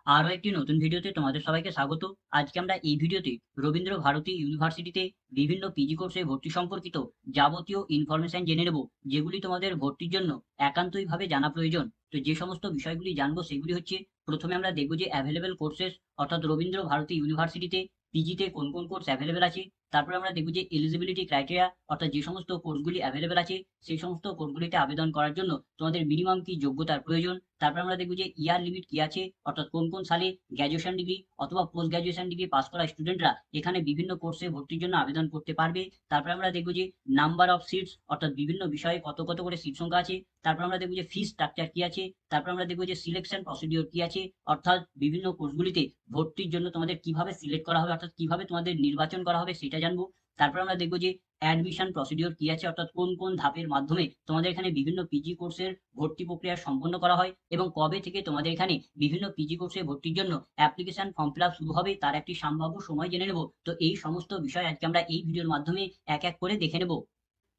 আরো একটি নতুন ভিডিওতে তোমাদের সবাইকে স্বাগত। আজকে আমরা এই ভিডিওতে রবীন্দ্র ভারতী ইউনিভার্সিটিতে বিভিন্ন পিজি কোর্সে ভর্তি সম্পর্কিত যাবতীয় ইনফরমেশন জেনে নেব, যেগুলি তোমাদের ভর্তির জন্য একান্তই ভাবে জানা প্রয়োজন। তো যে সমস্ত বিষয়গুলি জানবো সেগুলি হচ্ছে, প্রথমে আমরা দেখবো যে অ্যাভেলেবেল কোর্সেস, অর্থাৎ রবীন্দ্র ভারতী ইউনিভার্সিটিতে পিজিতে কোন কোন কোর্স অ্যাভেলেবেল আছে। তারপরে আমরা দেখবো যে এলিজিবিলিটি ক্রাইটেরিয়া, অর্থাৎ যে সমস্ত কোর্সগুলি অ্যাভেলেবেল আছে সেই সমস্ত কোর্সগুলিতে আবেদন করার জন্য তোমাদের মিনিমাম কি যোগ্যতার প্রয়োজন। তারপর আমরা দেখবো যে ইয়ার লিমিট কি আছে, অর্থাৎ কোন কোন সালে গ্র্যাজুয়েশন ডিগ্রি অথবা পোস্ট গ্র্যাজুয়েশন ডিগ্রি পাস করা স্টুডেন্টরা এখানে বিভিন্ন কোর্সে ভর্তির জন্য আবেদন করতে পারবে। তারপর আমরা দেখবো যে নাম্বার অফ সিটস, অর্থাৎ বিভিন্ন বিষয়ে কত কত করে সিট সংখ্যা আছে। তারপর আমরা দেখবো যে ফি স্ট্রাকচার কি আছে। তারপর আমরা দেখবো যে সিলেকশন প্রসিডিওর কি আছে, অর্থাৎ বিভিন্ন কোর্সগুলিতে ভর্তির জন্য তোমাদের কিভাবে সিলেক্ট করা হবে, অর্থাৎ কিভাবে তোমাদের নির্বাচন করা হবে সেটা জানবো। তারপর আমরা দেখবো যে অ্যাডমিশন প্রসিডিওর কি আছে, অর্থাৎ কোন কোন ধাপের মাধ্যমে তোমাদের এখানে বিভিন্ন পিজি কোর্সের ভর্তি প্রক্রিয়া সম্পন্ন করা হয় এবং কবে থেকে তোমাদের এখানে বিভিন্ন পিজি কোর্সে ভর্তির জন্য অ্যাপ্লিকেশন ফর্ম ফিল আপ শুরু হবে তার একটি সম্ভাব্য সময় জেনে নেব। তো এই সমস্ত বিষয় আজকে আমরা এই ভিডিওর মাধ্যমে এক এক করে দেখে নেব।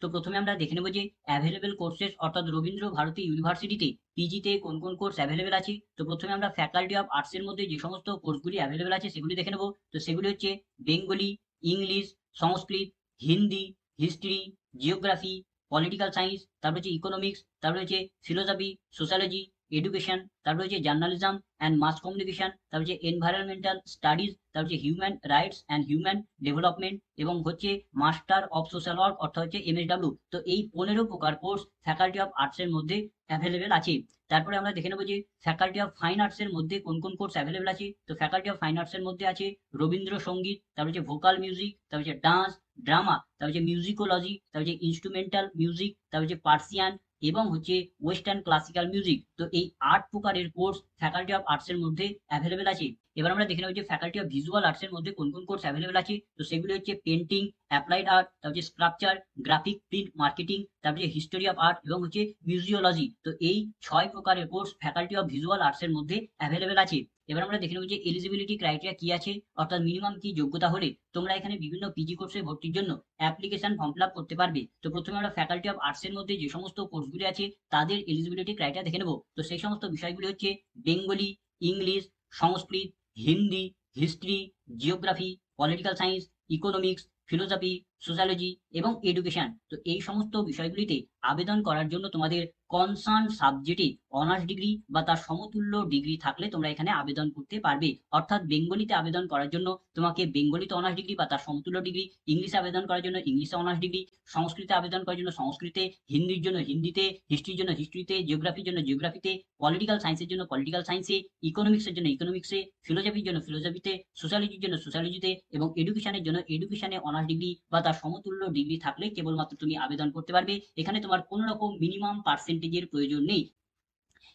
তো প্রথমে আমরা দেখে নেব যে অ্যাভেলেবেল কোর্সেস, অর্থাৎ রবীন্দ্র ভারতী ইউনিভার্সিটিতে পিজিতে কোন কোন কোর্স অ্যাভেলেবেল আছে। তো প্রথমে আমরা ফ্যাকাল্টি অফ আর্টস এর মধ্যে যে সমস্ত কোর্সগুলি অ্যাভেলেবেল আছে সেগুলি দেখে নেব। তো সেগুলি হচ্ছে Bengali, English, Sanskrit, Hindi, history, geography, political science, তারপর হচ্ছে ইকোনমিক্স, তারপর হচ্ছে ফিলোসফি, সোশ্যোলজি, এডুকেশন, তারপর হচ্ছে জার্নালিজম অ্যান্ড মাস কমিউনিকেশন, তারপর হচ্ছে এনভায়রনমেন্টাল স্টাডিজ, তারপর হচ্ছে human rights and human development, এবং হচ্ছে মাস্টার অফ সোশ্যাল ওয়ার্ক, অর্থাৎ হচ্ছে এমএসডব্লিউ। তো এই 15 প্রকার কোর্স ফ্যাকাল্টি অফ আর্টস এর মধ্যে অ্যাভেলেবেল আছে। তারপরে আমরা দেখে নেবো যে ফ্যাকাল্টি অফ ফাইন আর্টস এর মধ্যে কোন কোন কোর্স অ্যাভেলেবেল আছে। তো ফ্যাকাল্টি অফ ফাইন আর্টস এর মধ্যে আছে রবীন্দ্রসঙ্গীত, তারপর হচ্ছে ভোকাল মিউজিক, তারপর হচ্ছে ডান্স, ড্রামা, তারপর হচ্ছে মিউজিকোলজি, তারপর হচ্ছে ইনস্ট্রুমেন্টাল মিউজিক, তারপর হচ্ছে পার্সিয়ান, এবং হচ্ছে ওয়েস্টার্ন ক্লাসিক্যাল মিউজিক। তো এই 8 প্রকারের কোর্স ফ্যাকাল্টি অফ আর্টস এর মধ্যে অ্যাভেলেবেল আছে। এবার আমরা দেখে নেব যে ফ্যাকাল্টি অফ ভিজুয়াল আর্টস এর মধ্যে কোন কোন কোর্স অ্যাভেলেবেল আছে। তো সেগুলো হচ্ছে পেন্টিং, অ্যাপ্লাইড আর্ট, তারপর হচ্ছে স্কাল্পচার, গ্রাফিক প্রিন্ট মার্কেটিং, তারপর হচ্ছে হিস্টোরি অফ আর্ট এবং হচ্ছে মিউজিওলজি। তো এই 6 প্রকারের course faculty of visual arts এর মধ্যে অ্যাভেলেবেল আছে। এবার আমরা দেখে নেব যে এলিজিবিলিটি ক্রাইটেরিয়া কি আছে, অর্থাৎ মিনিমাম কি যোগ্যতা হলে তোমরা এখানে বিভিন্ন পিজি কোর্সে ভর্তির জন্য অ্যাপ্লিকেশন ফর্ম ফিল আপ করতে পারবে। তো প্রথমে আমরা ফ্যাকাল্টি অফ আর্টস এর মধ্যে যে সমস্ত কোর্সগুলি আছে তাদের এলিজিবিলিটি ক্রাইটেরিয়া দেখে নেব। তো সেই সমস্ত বিষয়গুলি হচ্ছে Bengali, English, Sanskrit, Hindi, history, geography, political science, economics, philosophy, sociology এবং এডুকেশন। তো এই সমস্ত বিষয়গুলিতে আবেদন করার জন্য তোমাদের কনসার্ন সাবজেক্টে অনার্স ডিগ্রি বা তার সমতুল্য ডিগ্রি থাকলে তোমরা এখানে আবেদন করতে পারবে। অর্থাৎ বেঙ্গলিতে আবেদন করার জন্য তোমাকে বেঙ্গলিতে অনার্স ডিগ্রি বা তার সমতুল্য ডিগ্রি, ইংলিশে আবেদন করার জন্য ইংলিশে অনার্স ডিগ্রি, সংস্কৃতে আবেদন করার জন্য সংস্কৃতে, হিন্দির জন্য হিন্দিতে, হিস্ট্রির জন্য হিস্ট্রিতে, জিওগ্রাফির জন্য জিওগ্রাফিতে, পলিটিক্যাল সায়েন্সের জন্য পলিটিক্যাল সায়েন্সে, ইকোনমিক্সের জন্য ইকোনমিক্সে, ফিলোসফির জন্য ফিলোসফিতে, সোশ্যোলজির জন্য সোশ্যোলজিতে এবং এডুকেশনের জন্য এডুকেশনে অনার্স ডিগ্রি বা তার সমতুল্য ডিগ্রি থাকলে কেবলমাত্র তুমি আবেদন করতে পারবে। এখানে তোমার কোনো রকম মিনিমাম পার্সেন্টেজের প্রয়োজন নেই।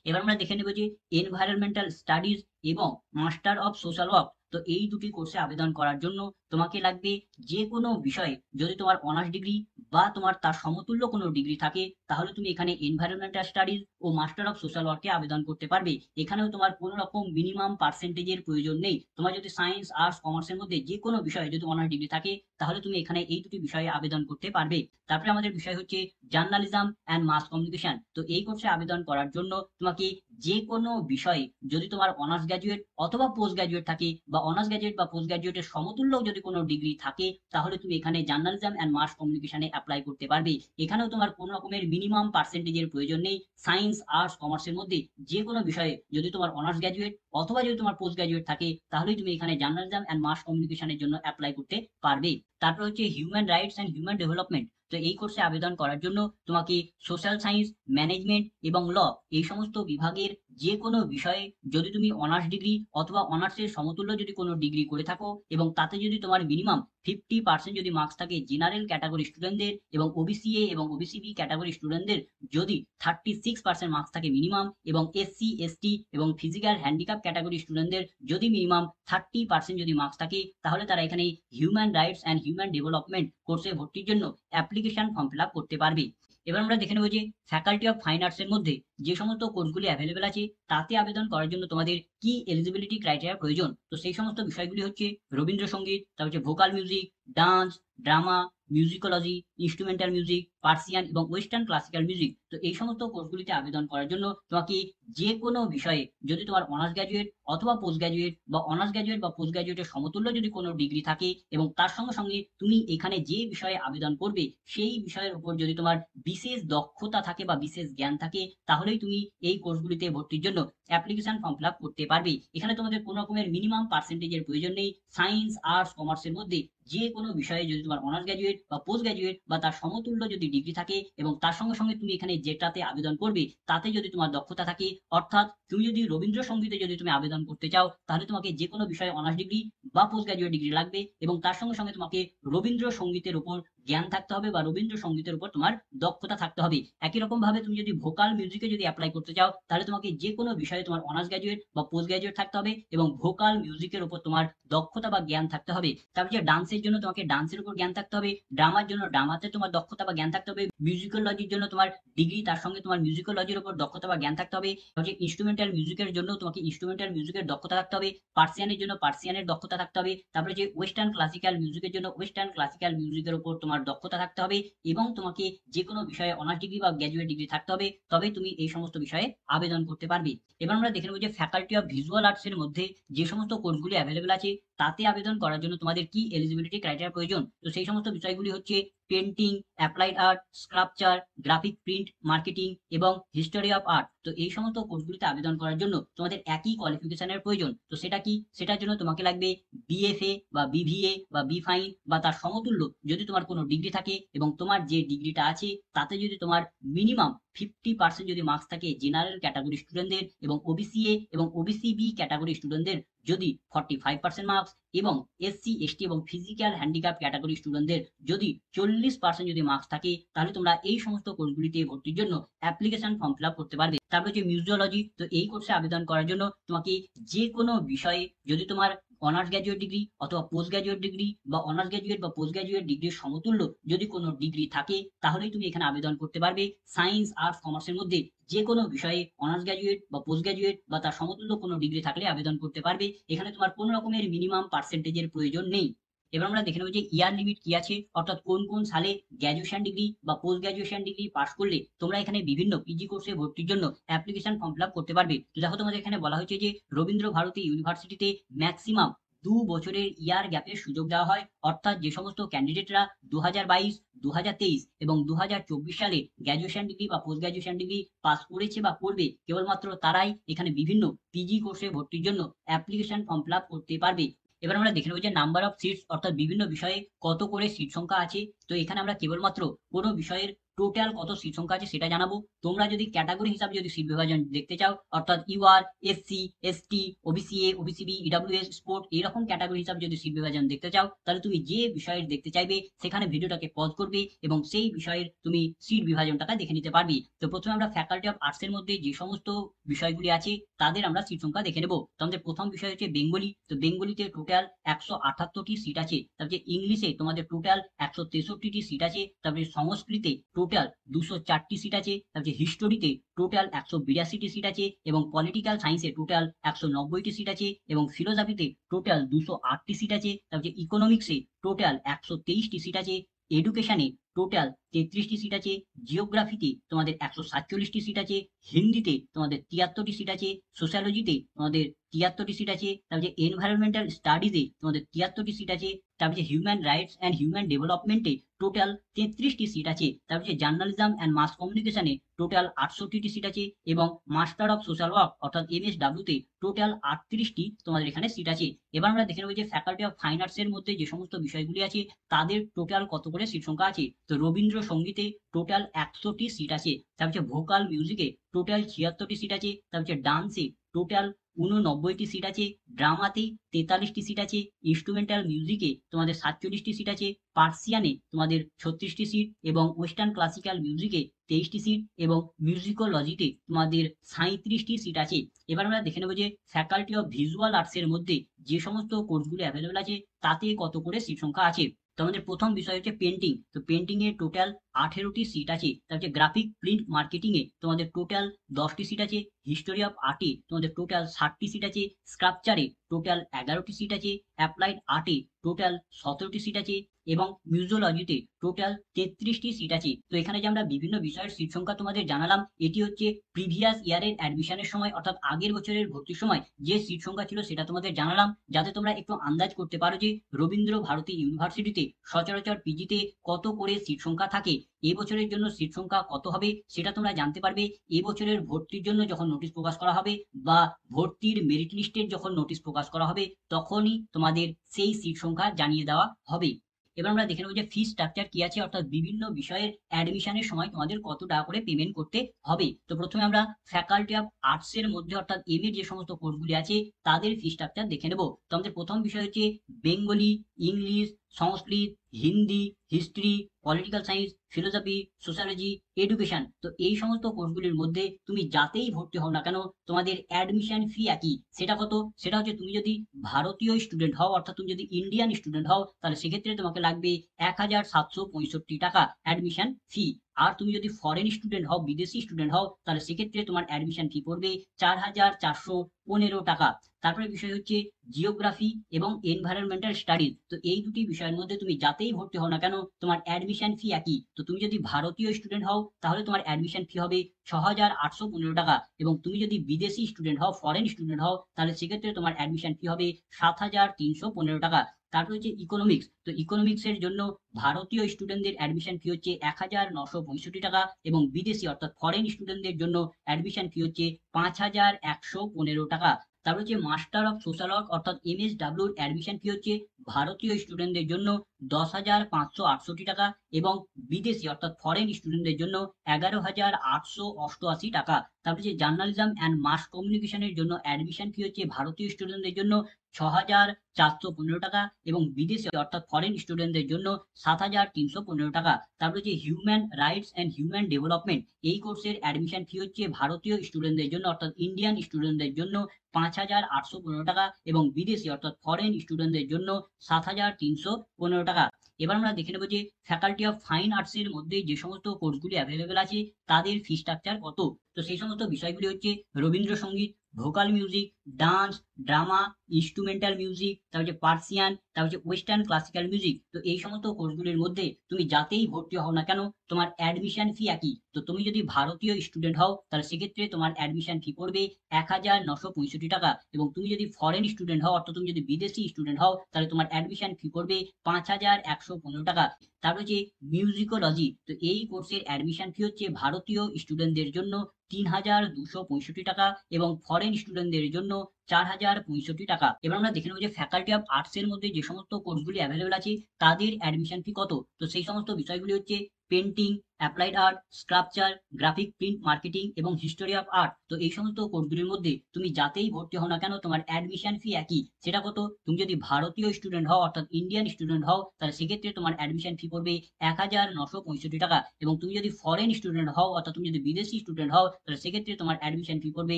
এবার আমরা দেখে নেব যে এনভায়রনমেন্টাল স্টাডিজ এবং মাস্টার অফ সোশ্যাল ওয়ার্ক। তো এই দুটি কোর্সে আবেদন করার জন্য তোমাকে লাগবে যে কোনো বিষয়ে যদি তোমার অনার্স ডিগ্রি বা তোমার তার সমতুল্য কোনো ডিগ্রি থাকে, তাহলে তুমি এখানে এনভায়রনমেন্টাল স্টাডিজ ও মাস্টার অফ সোশ্যাল ওয়ার্কে আবেদন করতে পারবে। এখানেও তোমার কোনো রকম মিনিমাম পার্সেন্টেজের প্রয়োজন নেই। তোমার যদি সায়েন্স, আর্টস, কমার্সের মধ্যে যে কোনো বিষয়ে যদি অনার্স ডিগ্রি থাকে তাহলে তুমি এখানে এই দুটি বিষয়ে আবেদন করতে পারবে। তারপরে আমাদের বিষয় হচ্ছে জার্নালিজম অ্যান্ড মাস কমিউনিকেশন। তো এই কোর্সে আবেদন করার জন্য তোমাকে যে কোনো বিষয়ে যদি তোমার অনার্স গ্র্যাজুয়েট অথবা পোস্ট গ্র্যাজুয়েট থাকে বা অনার্স গ্র্যাজুয়েট বা পোস্ট গ্র্যাজুয়েটের সমতুল্য যদি কোনো ডিগ্রি থাকে, তাহলে তুমি এখানে জার্নালিজম অ্যান্ড মাস কমিউনিকেশনে অ্যাপ্লাই করতে পারবে। এখানেও তোমার কোনো রকমের মিনিমাম পার্সেন্টেজের প্রয়োজন নেই। সায়েন্স, আর্টস, কমার্সের মধ্যে যে কোনো বিষয়ে যদি তোমার অনার্স গ্র্যাজুয়েট অথবা যদি তোমার পোস্ট গ্র্যাজুয়েট থাকে, তাহলেই তুমি এখানে জার্নালিজম অ্যান্ড মাস কমিউনিকেশনের জন্য অ্যাপ্লাই করতে পারবে। তারপর হচ্ছে human rights and human development. তো এই কোর্সে আবেদন করার জন্য তোমাকে সোশ্যাল সায়েন্স, ম্যানেজমেন্ট এবং ল এই সমস্ত বিভাগের যে কোনো বিষয়ে যদি তুমি অনার্স ডিগ্রি অথবা অনার্সের সমতুল্য যদি কোনো ডিগ্রি করে থাকো এবং তাতে যদি তোমার মিনিমাম 50% যদি মার্কস থাকে জেনারেল ক্যাটাগরি স্টুডেন্টদের, এবং ওবিসি এ এবং ওবিসি বি ক্যাটাগরি স্টুডেন্টদের যদি 36% মার্কস থাকে মিনিমাম, এবং এসসি, এসটি এবং ফিজিক্যাল হ্যান্ডিক্যাপ ক্যাটাগরি স্টুডেন্টদের যদি মিনিমাম 30% যদি মার্কস থাকে, তাহলে তারা এখানে human rights and human development কোর্সে ভর্তির জন্য অ্যাপ্লিকেশন ফর্ম ফিল আপ করতে পারবে। এবার আমরা দেখে নেব যে ফ্যাকাল্টি অফ ফাইন আর্টস এর মধ্যে যে সমস্ত কোর্সগুলি অ্যাভেলেবেল আছে তাতে আবেদন করার জন্য তোমাদের কি এলিজিবিলিটি ক্রাইটেরিয়া প্রয়োজন। তো সেই সমস্ত বিষয়গুলি হচ্ছে রবীন্দ্রসঙ্গীত, তারপর হচ্ছে vocal music, dance, drama, musicology, instrumental music, Persian এবং ওয়েস্টার্ন ক্লাসিক্যাল মিউজিক। তো এই সমস্ত কোর্সগুলিতে আবেদন করার জন্য তোমাকে যে কোনো বিষয়ে যদি তোমার অনার্স গ্র্যাজুয়েট অথবা পোস্ট গ্র্যাজুয়েট বা অনার্স গ্র্যাজুয়েট বা পোস্ট গ্র্যাজুয়েটের সমতুল্য যদি কোনো ডিগ্রি থাকে এবং তার সঙ্গে সঙ্গে তুমি এখানে যে বিষয়ে আবেদন করবে সেই বিষয়ের উপর যদি তোমার বিশেষ দক্ষতা থাকে বা বিশেষ জ্ঞান থাকে, তাহলেই তুমি এই কোর্সগুলিতে ভর্তির জন্য অ্যাপ্লিকেশন ফর্ম ফিল আপ করতে পারবে। এখানে তোমাদের কোনো রকমের মিনিমাম পার্সেন্টেজের প্রয়োজন নেই। সায়েন্স, আর্টস, কমার্সের মধ্যে যে কোনো বিষয়ে যদি তোমার অনার্স গ্র্যাজুয়েট বা পোস্ট গ্র্যাজুয়েট বা তার সমতুল্য যদি ডিগ্রি থাকে এবং তার সঙ্গে সঙ্গে তুমি এখানে যেটাতে আবেদন করবে তাতে যদি তোমার দক্ষতা থাকে, অর্থাৎ তুমি যদি রবীন্দ্রসঙ্গীতে যদি তুমি আবেদন করতে চাও তাহলে তোমাকে যে কোনো বিষয়ে অনার্স ডিগ্রি বা পোস্ট গ্র্যাজুয়েট ডিগ্রি লাগবে এবং তার সঙ্গে সঙ্গে তোমাকে রবীন্দ্রসঙ্গীতের উপর জ্ঞান থাকতে হবে বা রবীন্দ্রসঙ্গীতের উপর তোমার দক্ষতা থাকতে হবে। একই রকম ভাবে তুমি যদি ভোকাল মিউজিকে যদি অ্যাপ্লাই করতে চাও তাহলে তোমাকে যে কোনো বিষয়ে তোমার অনার্স গ্র্যাজুয়েট বা পোস্ট গ্র্যাজুয়েট থাকতে হবে এবং ভোকাল মিউজিকের উপর তোমার দক্ষতা বা জ্ঞান থাকতে হবে। তারপর যে ডান্সের জন্য তোমাকে ডান্সের উপর জ্ঞান থাকতে হবে, ড্রামার জন্য ড্রামাতে তোমার দক্ষতা বা জ্ঞান থাকতে হবে, মিউজিকোলজির জন্য তোমার ডিগ্রি তার সঙ্গে তোমার মিউজিকোলজির উপর দক্ষতা বা জ্ঞান থাকতে হবে। হচ্ছে ইনস্ট্রুমেন্টাল মিউজিকের জন্য তোমাকে ইনস্ট্রুমেন্টাল মিউজিকের দক্ষতা থাকতে হবে, পার্সিয়ানের জন্য পার্সিয়ানের দক্ষতা থাকতে হবে। তারপরে যে ওয়েস্টার্ন ক্লাসিক্যাল মিউজিকের জন্য ওয়েস্টার্ন ক্লাসিক্যাল মিউজিকের উপর তোমার দক্ষতা থাকতে হবে এবং তোমাকে যে কোনো বিষয়ে অনার্স ডিগ্রি বা গ্র্যাজুয়েট ডিগ্রি থাকতে হবে, তবে তুমি এই সমস্ত বিষয়ে আবেদন করতে পারবে। এবার আমরা দেখে নেব যে ফ্যাকাল্টি অফ ভিজুয়াল আর্টস এর মধ্যে যে সমস্ত কোর্সগুলি অ্যাভেলেবল আছে তাতে আবেদন করার জন্য তোমাদের কি এলিজিবিলিটি ক্রাইটেরিয়া প্রয়োজন। তো সেই সমস্ত বিষয়গুলি হচ্ছে painting, applied art, sculpture, graphic print marketing এবং হিস্টোরি অফ আর্ট। তো এই সমস্ত কোর্সগুলিতে আবেদন করার জন্য তোমাদের একই কোয়ালিফিকেশনের প্রয়োজন। তো সেটা কি? সেটার জন্য তোমাকে লাগবে বিএফএ বা বিভিএ বা বিফাইন বা তার সমতুল্য যদি তোমার কোনো ডিগ্রি থাকে এবং তোমার যে ডিগ্রিটা আছে তাতে যদি তোমার মিনিমাম 50% যদি মার্কস থাকে জেনারেল ক্যাটাগরি স্টুডেন্টদের এবং ওবিসি এ এবং ওবিসি বি ক্যাটাগরি স্টুডেন্টদের যদি 45% মার্কস এবং এসসি এসটি এবং ফিজিক্যাল হ্যান্ডিক্যাপ ক্যাটাগরি স্টুডেন্টদের যদি 40% যদি মার্কস থাকে, তাহলে তোমরা এই সমস্ত কোর্সগুলিতে ভর্তির জন্য অ্যাপ্লিকেশন ফর্ম ফিল আপ করতে পারবে। তারপর হচ্ছে মিউজিওলজি। তো এই কোর্সে আবেদন করার জন্য তোমাকে যে কোনো বিষয়ে যদি তোমার অনার্স গ্র্যাজুয়েট ডিগ্রি অথবা পোস্ট গ্র্যাজুয়েট ডিগ্রি বা অনার্স গ্র্যাজুয়েট বা পোস্ট গ্র্যাজুয়েট ডিগ্রির সমতুল্য যদি কোনো ডিগ্রি থাকে তাহলেই তুমি এখানে আবেদন করতে পারবে। সায়েন্স, আর্টস, কমার্সের মধ্যে যে কোনো বিষয়ে অনার্স গ্র্যাজুয়েট বা পোস্ট গ্র্যাজুয়েট বা তার সমতুল্য কোনো ডিগ্রি থাকলে আবেদন করতে পারবে। এখানে তোমার কোনো রকমের মিনিমাম পার্সেন্টেজের প্রয়োজন নেই। এবার আমরা দেখে নেব যে ইয়ার লিমিট কি আছে, অর্থাৎ কোন কোন সালে গ্র্যাজুয়েশন ডিগ্রি বা পোস্ট গ্র্যাজুয়েশন ডিগ্রি পাস করলে তোমরা এখানে বিভিন্ন পিজি কোর্সে ভর্তির জন্য অ্যাপ্লিকেশন ফর্ম ফিল আপ করতে পারবে। তো দেখো তোমাদের এখানে বলা হয়েছে যে রবীন্দ্র ভারতী ইউনিভার্সিটিতে ম্যাক্সিমাম 2 বছরের ইয়ার গ্যাপের সুযোগ দেওয়া হয়, অর্থাৎ যে সমস্ত ক্যান্ডিডেটরা 2022, 2023 এবং 2024 সালে গ্র্যাজুয়েশন ডিগ্রি বা পোস্ট গ্র্যাজুয়েশন ডিগ্রি পাস করেছে বা করবে কেবলমাত্র তারাই এখানে বিভিন্ন পিজি কোর্সে ভর্তির জন্য অ্যাপ্লিকেশন ফর্ম ফিল আপ করতে পারবে। এবার আমরা দেখে নেব যে নাম্বার অফ সিটস, অর্থাৎ বিভিন্ন বিষয়ে কত করে সিট সংখ্যা আছে। তো এখানে আমরা কেবলমাত্র কোনো বিষয়ের টোটাল কত সিট সংখ্যা আছে সেটা জানাবো। তোমরা যদি ক্যাটাগরি হিসাবে যদি সিট বিভাজন দেখতে চাও, অর্থাৎ UR, SC, ST, OBC A, OBC B, EWS, sport এরকম ক্যাটাগরি হিসাবে যদি সিট বিভাজন দেখতে চাও, তাহলে তুমি যে বিষয়ের দেখতে চাইবে সেখানে ভিডিওটাকে পজ করবে এবং সেই বিষয়ের তুমি সিট বিভাজনটাকে দেখে নিতে পারবে। তো প্রথমে আমরা ফ্যাকাল্টি অফ আর্টস এর মধ্যে যে সমস্ত বিষয়গুলি আছে তাদের আমরা সিট সংখ্যা দেখে নেব। তো আমাদের প্রথম বিষয় হচ্ছে বেঙ্গলি। তো বেঙ্গলিতে টোটাল 178টি সিট আছে। তারপরে ইংলিশে তোমাদের টোটাল 163টি সিট আছে। তারপরে সংস্কৃতে টোটাল 204টি সিট আছে। তারপরে হিস্টোরিতে টোটাল 182টি সিট আছে এবং পলিটিক্যাল সায়েন্সে টোটাল 190টি সিট আছে এবং ফিলোসফিতে টোটাল 208টি সিট আছে। তারপরে ইকোনমিক্সে টোটাল 123টি সিট আছে। এডুকেশনে টোটাল 33টি সিট আছে। জিওগ্রাফিতে তোমাদের 147টি সিট আছে। হিন্দিতে তোমাদের 73টি সিট আছে। সোশ্যালজিতে তোমাদের 73টি সিট আছে। তারপরে এনভায়রনমেন্টাল স্টাডিজে তোমাদের 73টি সিট আছে। তারপরে হিউম্যান রাইটস অ্যান্ড হিউম্যান ডেভেলপমেন্টে টোটাল 33টি সিট আছে। তারপরে জার্নালিজম অ্যান্ড মাস কমিউনিকেশনে টোটাল 68টি সিট আছে এবং মাস্টার অফ সোশ্যাল ওয়ার্ক অর্থাৎ এমএসডব্লিউতে টোটাল 38টি তোমাদের এখানে সিট আছে। এবার আমরা দেখে নেব যে ফ্যাকাল্টি অফ ফাইন আর্টস এর মধ্যে যে সমস্ত বিষয়গুলি আছে তাদের টোটাল কত করে সিট সংখ্যা আছে। তো রবীন্দ্রসঙ্গীতে টোটাল 100টি সিট আছে। তারপরে ভোকাল মিউজিকে টোটাল 76টি সিট আছে। তারপরে ডান্সে টোটাল 89টি সিট আছে। ড্রামাতে 43টি সিট আছে। ইনস্ট্রুমেন্টাল মিউজিকে তোমাদের 47টি সিট আছে। পার্সিয়ানে তোমাদের 36টি সিট এবং ওয়েস্টার্ন ক্লাসিক্যাল মিউজিকে 23টি সিট এবং মিউজিকোলজিতে তোমাদের 37টি সিট আছে। এবার আমরা দেখে নেব যে ফ্যাকাল্টি অফ ভিজুয়াল আর্টস এর মধ্যে যে সমস্ত কোর্সগুলো অ্যাভেলেবল আছে তাতে কত করে সিট সংখ্যা আছে। তো আমাদের প্রথম বিষয় হচ্ছে পেন্টিং। তো পেন্টিং এ টোটাল 18টি সিট আছে। তারপরে গ্রাফিক প্রিন্ট মার্কেটিং এ তোমাদের টোটাল 10টি সিট আছে। হিস্টোরি অফ আর্টে তোমাদের টোটাল 60টি সিট আছে। স্কাল্পচারে টোটাল 11টি সিট আছে। অ্যাপ্লাইড আর্টে টোটাল 17টি সিট আছে। এবং মিউজিওলজিতে টোটাল 33টি সিট আছে। তো এখানে যে আমরা বিভিন্ন বিষয়ের সিট সংখ্যা তোমাদের জানালাম, এটি হচ্ছে প্রিভিয়াস ইয়ারের অ্যাডমিশনের সময় অর্থাৎ আগের বছরের ভর্তির সময় যে সিট সংখ্যা ছিল সেটা তোমাদের জানালাম, যাতে তোমরা একটু আন্দাজ করতে পারো যে রবীন্দ্র ভারতী ইউনিভার্সিটিতে সচরাচর পিজিতে কত করে সিট সংখ্যা থাকে। এবছরের জন্য সিট সংখ্যা কত হবে সেটা তোমরা জানতে পারবে এবছরের ভর্তির জন্য যখন নোটিশ প্রকাশ করা হবে, বা ভর্তির মেরিট লিস্টের যখন নোটিশ প্রকাশ করা হবে তখনই তোমাদের সেই সিট সংখ্যা জানিয়ে দেওয়া হবে। এবার আমরা দেখে নেবো যে ফি স্ট্রাকচার কি আছে, অর্থাৎ বিভিন্ন বিষয়ের অ্যাডমিশনের সময় তোমাদের কত টাকা করে পেমেন্ট করতে হবে। তো প্রথমে আমরা ফ্যাকাল্টি অফ আর্টস এর মধ্যে অর্থাৎ এম এর যে সমস্ত কোর্সগুলি আছে তাদের ফি স্ট্রাকচার দেখে নেব। তো আমাদের প্রথম বিষয় হচ্ছে Bengali, English, Sanskrit, Hindi, history, political science, philosophy, sociology, education. তো এই সমস্ত কোর্সগুলির মধ্যে তুমি যাতেই ভর্তি হও না কেন তোমাদের অ্যাডমিশন ফি একই। সেটা কত? সেটা হচ্ছে তুমি যদি ভারতীয় স্টুডেন্ট হও অর্থাৎ তুমি যদি ইন্ডিয়ান স্টুডেন্ট হও তাহলে সেক্ষেত্রে তোমাকে লাগবে 1765 টাকা অ্যাডমিশন ফি। আর তুমি যদি ফরেন স্টুডেন্ট হও, বিদেশি স্টুডেন্ট হও, তাহলে সেক্ষেত্রে তোমার অ্যাডমিশন ফি পড়বে 4415 টাকা। তারপরে বিষয় হচ্ছে জিওগ্রাফি এবং এনভায়রনমেন্টাল স্টাডিজ। তো এই দুটি বিষয়ের মধ্যে তুমি যাতেই ভর্তি হও না কেন তোমার অ্যাডমিশন ফি একই। তো তুমি যদি ভারতীয় স্টুডেন্ট হও তাহলে তোমার অ্যাডমিশন ফি হবে 6815 টাকা, এবং তুমি যদি বিদেশি স্টুডেন্ট হও, ফরেন স্টুডেন্ট হও, তাহলে সেক্ষেত্রে তোমার অ্যাডমিশন ফি হবে 7315 টাকা। তারপর হচ্ছে ইকোনমিক্স। তো ইকোনমিক্স এর জন্য ভারতীয় স্টুডেন্টদের অ্যাডমিশন ফি হচ্ছে 1965 টাকা, এবং বিদেশি অর্থাৎ ফরেন স্টুডেন্টদের জন্য অ্যাডমিশন ফি হচ্ছে 5115 টাকা। তারপর হচ্ছে মাস্টার অফ সোশ্যাল ওয়ার্ক অর্থাৎ MSW এর অ্যাডমিশন ফি হচ্ছে ভারতীয় স্টুডেন্টদের জন্য 10,568 টাকা, এবং বিদেশি অর্থাৎ ফরেন স্টুডেন্টদের জন্য 11,888 টাকা। তারপর হচ্ছে জার্নালিজম অ্যান্ড মাস কমিউনিকেশনের জন্য অ্যাডমিশন ফি হচ্ছে ভারতীয় স্টুডেন্টদের জন্য 6,415 টাকা, এবং বিদেশি অর্থাৎ ফরেন স্টুডেন্টদের জন্য 7,315 টাকা। তারপর হচ্ছে human rights and human development, এই কোর্সের অ্যাডমিশন ফি হচ্ছে ভারতীয় স্টুডেন্টদের জন্য অর্থাৎ ইন্ডিয়ান স্টুডেন্টদের জন্য 5,815 টাকা, এবং বিদেশি অর্থাৎ ফরেন স্টুডেন্টদের জন্য 7,315 টাকা। এবার আমরা দেখে নেবো যে ফ্যাকাল্টি অফ ফাইন আর্টস এর মধ্যে যে সমস্ত কোর্সগুলি অ্যাভেলেবেল আছে তাদের ফি স্ট্রাকচার কত। তো সেই সমস্ত বিষয়গুলি হচ্ছে Rabindrasangeet, vocal music, dance, drama, instrumental music, তারপর হচ্ছে পার্সিয়ান, তারপর হচ্ছে ওয়েস্টার্ন ক্লাসিক্যাল মিউজিক। তো এই সমস্ত কোর্সগুলির মধ্যে তুমি যাতেই ভর্তি হও না কেন তোমার অ্যাডমিশন ফি একই। তো তুমি যদি ভারতীয় স্টুডেন্ট হও তাহলে সেক্ষেত্রে তোমার অ্যাডমিশন ফি পড়বে 1965 টাকা, এবং তুমি যদি ফরেন স্টুডেন্ট হও অর্থাৎ তুমি যদি বিদেশি স্টুডেন্ট হও তাহলে তোমার অ্যাডমিশন ফি পড়বে 5115 টাকা। তারপর হচ্ছে মিউজিকোলজি। তো এই কোর্সের অ্যাডমিশন ফি হচ্ছে ভারতীয় স্টুডেন্টদের জন্য 3,265 টাকা, এবং ফরেন স্টুডেন্টদের জন্য 4,065 টাকা। এবার আমরা দেখে নেবো যে ফ্যাকাল্টি অফ আর্টস এর মধ্যে যে সমস্ত কোর্সগুলি অ্যাভেলেবেল আছে তাদের অ্যাডমিশন ফি কত। তো সেই সমস্ত বিষয়গুলি হচ্ছে painting, applied art, sculpture, graphic print marketing এবং হিস্টোরি অফ আর্ট। তো এই সমস্ত কোর্সগুলির মধ্যে তুমি যাতেই ভর্তি হও না কেন তোমার অ্যাডমিশন ফি একই। সেটা কত? তুমি যদি ভারতীয় স্টুডেন্ট হও অর্থাৎ ইন্ডিয়ান স্টুডেন্ট হও তাহলে সেক্ষেত্রে তোমার অ্যাডমিশন ফি পড়বে 1965 টাকা, এবং তুমি যদি ফরেন স্টুডেন্ট হও অর্থাৎ তুমি যদি বিদেশি স্টুডেন্ট হও তাহলে সেক্ষেত্রে তোমার অ্যাডমিশন ফি পড়বে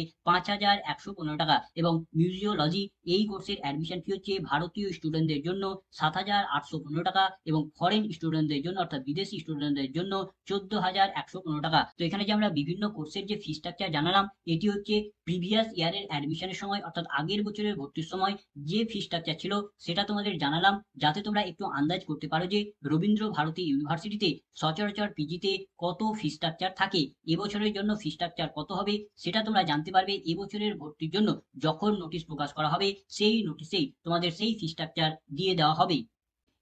5,115 টাকা। এবং মিউজিওলজি, এই কোর্সের অ্যাডমিশন ফি হচ্ছে ভারতীয় স্টুডেন্টদের জন্য 7,815 টাকা, এবং ফরেন স্টুডেন্টদের জন্য অর্থাৎ বিদেশি স্টুডেন্টদের জন্য 14,115 টাকা। তো এখানে যে আমরা বিভিন্ন কোর্সের যে ফি স্ট্রাকচার জানালাম এটি হচ্ছে প্রিভিয়াস ইয়ারের অ্যাডমিশনের সময় অর্থাৎ আগের বছরের ভর্তির সময় যে ফি স্ট্রাকচার ছিল সেটা তোমাদের জানালাম, যাতে তোমরা একটু আন্দাজ করতে পারো যে রবীন্দ্র ভারতী ইউনিভার্সিটিতে সচরাচর পিজিতে কত ফি স্ট্রাকচার থাকে। এবছরের জন্য ফি স্ট্রাকচার কত হবে সেটা তোমরা জানতে পারবে এবছরের ভর্তির জন্য যখন নোটিশ প্রকাশ করা হবে, সেই নোটিশেই তোমাদের সেই ফি স্ট্রাকচার দিয়ে দেওয়া হবে।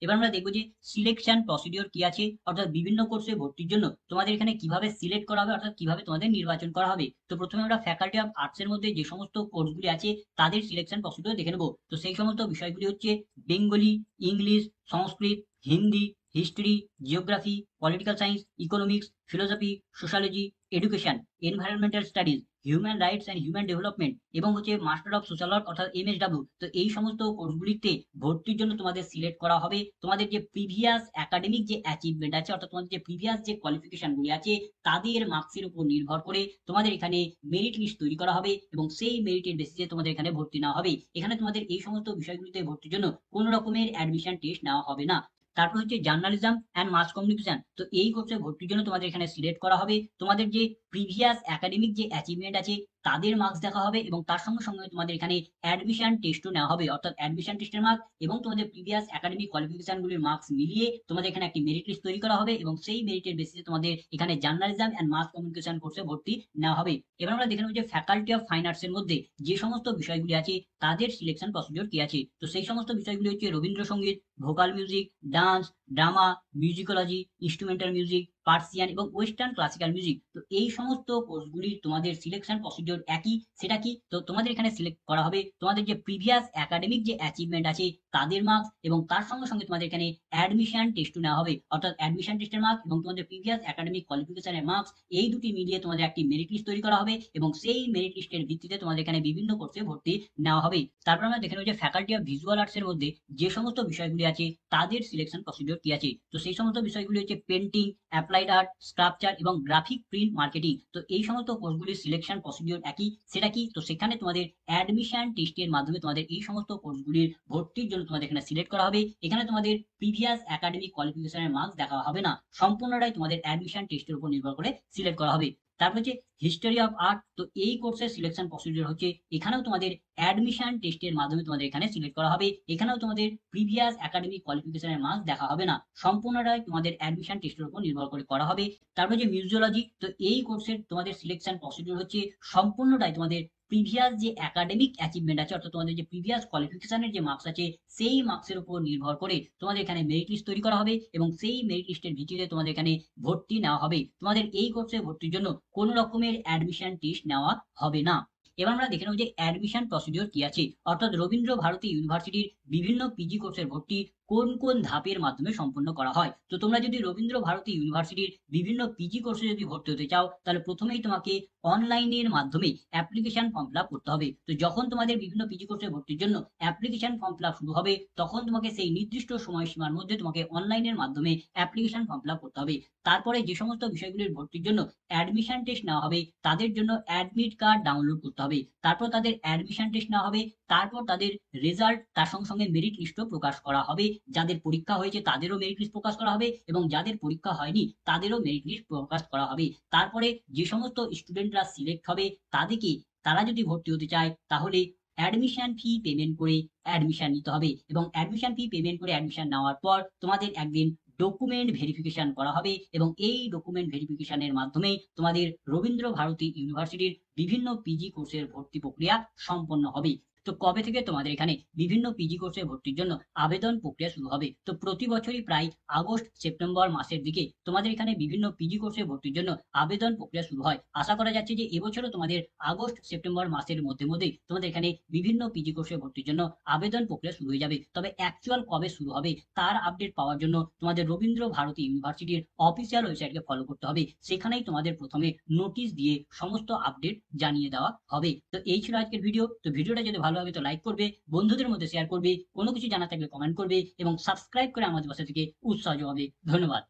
এবার আমরা দেখবো যে সিলেকশন প্রসিডিওর কি আছে, অর্থাৎ বিভিন্ন কোর্সে ভর্তির জন্য তোমাদের এখানে কিভাবে সিলেক্ট করা হবে অর্থাৎ কিভাবে তোমাদের নির্বাচন করা হবে। তো প্রথমে আমরা ফ্যাকাল্টি অফ আর্টস এর মধ্যে যে সমস্ত কোর্সগুলি আছে তাদের সিলেকশন প্রসিডিওর দেখে নেবো। তো সেই সমস্ত বিষয়গুলি হচ্ছে Bengali, English, Sanskrit, Hindi, history, geography, political science, economics, philosophy, sociology, education, environmental studies, human rights and human development, এবং হচ্ছে মাস্টার অফ সোশ্যাল ওয়ার্ক অর্থাৎ MSW। তো এই সমস্ত কোর্সগুলিতে ভর্তির জন্য তোমাদের সিলেক্ট করা হবে তোমাদের যে প্রিভিয়াস একাডেমিক যে অ্যাচিভমেন্ট আছে অর্থাৎ তোমাদের যে প্রিভিয়াস যে কোয়ালিফিকেশনগুলি আছে তাদের মার্কসের উপর নির্ভর করে তোমাদের এখানে মেরিট লিস্ট তৈরি করা হবে, এবং সেই মেরিটের বেসিসে তোমাদের এখানে ভর্তি নেওয়া হবে। এখানে তোমাদের এই সমস্ত বিষয়গুলিতে ভর্তির জন্য কোনো রকমের অ্যাডমিশন টেস্ট নেওয়া হবে না। তারপর হচ্ছে জার্নালিজম অ্যান্ড মাস কমিউনিকেশন। তো এই কোর্সে ভর্তির জন্য তোমাদের এখানে সিলেক্ট করা হবে তোমাদের যে প্রিভিয়াস একাডেমিক যে অ্যাচিভমেন্ট আছে তাদের মার্কস দেখা হবে এবং তার সঙ্গে সঙ্গে তোমাদের এখানে অ্যাডমিশন টেস্টও নেওয়া হবে, অর্থাৎ অ্যাডমিশন টেস্টের মার্ক এবং তোমাদের প্রিভিয়াস একাডেমিক কোয়ালিফিকেশন গুলির মার্কস মিলিয়ে তোমাদের এখানে একটি মেরিট লিস্ট তৈরি করা হবে এবং সেই মেরিটের বেসিসে তোমাদের এখানে জার্নালিজম এন্ড মাস কমিউনিকেশন কোর্সে ভর্তি নেওয়া হবে। এবার আমরা দেখে নেব যে ফ্যাকাল্টি অফ ফাইন আর্টস এর মধ্যে যে সমস্ত বিষয়গুলি আছে তাদের সিলেকশন প্রসিডিওর কি আছে। তো সেই সমস্ত বিষয়গুলি হচ্ছে Rabindrasangeet, vocal music, dance, drama, musicology, instrumental music, Persian এবং ওয়েস্টার্ন ক্লাসিক্যাল মিউজিক। তো এই সমস্ত কোর্সগুলির তোমাদের সিলেকশন প্রসিডিওর একই। সেটা কি? তো তোমাদের এখানে সিলেক্ট করা হবে তোমাদের যে প্রিভিয়াস একাডেমিক যে অ্যাচিভমেন্ট আছে তাদের মার্কস এবং তার সঙ্গে সঙ্গে তোমাদের এখানে অ্যাডমিশন টেস্টও নেওয়া হবে, অর্থাৎ অ্যাডমিশন টেস্টের মার্ক এবং তোমাদের প্রিভিয়াস একাডেমিক কোয়ালিফিকেশনের মার্কস, এই দুটি মিলিয়ে তোমাদের একটি মেরিট লিস্ট তৈরি করা হবে এবং সেই মেরিট লিস্টের ভিত্তিতে তোমাদের এখানে বিভিন্ন কোর্সে ভর্তি নেওয়া হবে। তারপর আমরা দেখে নেব যে ফ্যাকাল্টি অফ ভিজুয়াল আর্টস এর মধ্যে যে সমস্ত বিষয়গুলি আছে তাদের সিলেকশন প্রসিডিওর কি আছে। তো সেই সমস্ত বিষয়গুলি হচ্ছে পেন্টিং, অ্যাপ্লাইড আর্ট, স্কাল্পচার এবং গ্রাফিক প্রিন্ট মার্কেটিং। তো এই সমস্ত কোর্সগুলির সিলেকশন প্রসিডিওর একই। সেটা কি? তো সেখানে তোমাদের অ্যাডমিশন টেস্টের মাধ্যমে তোমাদের এই সমস্ত কোর্সগুলির ভর্তির জন্য তোমাদের এখানে সিলেক্ট করা হবে। এখানে তোমাদের প্রিভিয়াস একাডেমিক কোয়ালিফিকেশনের মার্কস দেখা হবে না, সম্পূর্ণটাই তোমাদের অ্যাডমিশন টেস্টের উপর নির্ভর করে সিলেক্ট করা হবে। তারপর হচ্ছে হিস্টোরি অফ আর্ট। তো এই কোর্সের সিলেকশন প্রসিডিওর হচ্ছে এখানেও তোমাদের অ্যাডমিশন টেস্টের মাধ্যমে তোমাদের এখানে সিলেক্ট করা হবে। এখানেও তোমাদের প্রিভিয়াস একাডেমিক কোয়ালিফিকেশনের মার্কস দেখা হবে না, সম্পূর্ণটাই তোমাদের অ্যাডমিশন টেস্টের উপর নির্ভর করে করা হবে। তারপর যে মিউজিওলজি, তো এই কোর্সের তোমাদের সিলেকশন প্রসিডিওর হচ্ছে সম্পূর্ণটাই তোমাদের প্রিভিয়াস যে একাডেমিক অ্যাচিভমেন্ট আছে, অর্থাৎ তোমাদের যে প্রিভিয়াস কোয়ালিফিকেশনের যে মার্কস আছে সেই মার্কসের উপর নির্ভর করে তোমাদের এখানে মেরিট লিস্ট তৈরি করা হবে এবং সেই মেরিট লিস্টের ভিত্তিতে তোমাদের এখানে ভর্তি নেওয়া হবে। তোমাদের এই কোর্সে ভর্তির জন্য কোনো রকমের অ্যাডমিশন টেস্ট নেওয়া হবে না। এবার আমরা দেখে নেব যে অ্যাডমিশন প্রসিডিওর কি আছে, অর্থাৎ রবীন্দ্র ভারতী ইউনিভার্সিটির বিভিন্ন পিজি কোর্সের ভর্তি কোন কোন ধাপের মাধ্যমে সম্পন্ন করা হয়। তো তোমরা যদি রবীন্দ্র ভারতী ইউনিভার্সিটির বিভিন্ন পিজি কোর্সে যদি ভর্তি হতে চাও তাহলে প্রথমেই তোমাকে অনলাইনের মাধ্যমে অ্যাপ্লিকেশন ফর্ম ফিল আপ করতে হবে। তো যখন তোমাদের বিভিন্ন পিজি কোর্সে ভর্তির জন্য অ্যাপ্লিকেশন ফর্ম ফিল আপ শুরু হবে তখন তোমাকে সেই নির্দিষ্ট সময়সীমার মধ্যে তোমাকে অনলাইনের মাধ্যমে অ্যাপ্লিকেশন ফর্ম ফিল আপ করতে হবে। তারপরে যে সমস্ত বিষয়গুলির ভর্তির জন্য অ্যাডমিশন টেস্ট নেওয়া হবে তাদের জন্য অ্যাডমিট কার্ড ডাউনলোড করতে হবে। তারপর তাদের অ্যাডমিশন টেস্ট নেওয়া হবে, তারপর তাদের রেজাল্ট, তার সঙ্গে সঙ্গে মেরিট লিস্টও প্রকাশ করা হবে। যাদের পরীক্ষা হয়েছে তাদেরও মেরিট লিস্ট প্রকাশ করা হবে এবং যাদের পরীক্ষা হয়নি তাদেরও মেরিট লিস্ট প্রকাশ করা হবে। তারপরে যে সমস্ত স্টুডেন্টরা সিলেক্ট হবে তাদেরকে, তারা যদি ভর্তি হতে চায় তাহলে অ্যাডমিশন ফি পেমেন্ট করে অ্যাডমিশন নিতে হবে এবং অ্যাডমিশন ফি পেমেন্ট করে অ্যাডমিশন নেওয়ার পর তোমাদের একদিন ডকুমেন্ট ভেরিফিকেশন করা হবে এবং এই ডকুমেন্ট ভেরিফিকেশনের মাধ্যমে তোমাদের রবীন্দ্র ভারতী ইউনিভার্সিটির বিভিন্ন পিজি কোর্সের ভর্তি প্রক্রিয়া সম্পন্ন হবে। তো কবে থেকে তোমাদের এখানে বিভিন্ন পিজি কোর্সে ভর্তির জন্য আবেদন প্রক্রিয়া শুরু হবে? তো প্রতি বছরই প্রায় আগস্ট সেপ্টেম্বর মাসের দিকে তোমাদের এখানে বিভিন্ন পিজি কোর্সে ভর্তির জন্য আবেদন প্রক্রিয়া শুরু হয়। আশা করা যাচ্ছে যে এবছরও তোমাদের আগস্ট সেপ্টেম্বর মাসের মধ্যে তোমাদের এখানে বিভিন্ন পিজি কোর্সে ভর্তির জন্য আবেদন প্রক্রিয়া শুরু হয়ে যাবে। তবে অ্যাকচুয়াল কবে শুরু হবে তার আপডেট পাওয়ার জন্য তোমাদের রবীন্দ্র ভারতী ইউনিভার্সিটির অফিসিয়াল ওয়েবসাইটকে ফলো করতে হবে। সেখানেই তোমাদের প্রথমে নোটিশ দিয়ে সমস্ত আপডেট জানিয়ে দেওয়া হবে। তো এই ছিল আজকের ভিডিও। তো ভিডিওটা যদি ভালো লাগে তো লাইক করবে, বন্ধুদের মধ্যে শেয়ার করবে, কোনো কিছু জানা থাকলে কমেন্ট করবে এবং সাবস্ক্রাইব করে আমাদের পাশে থেকে উৎসাহ যোগাবে। ধন্যবাদ।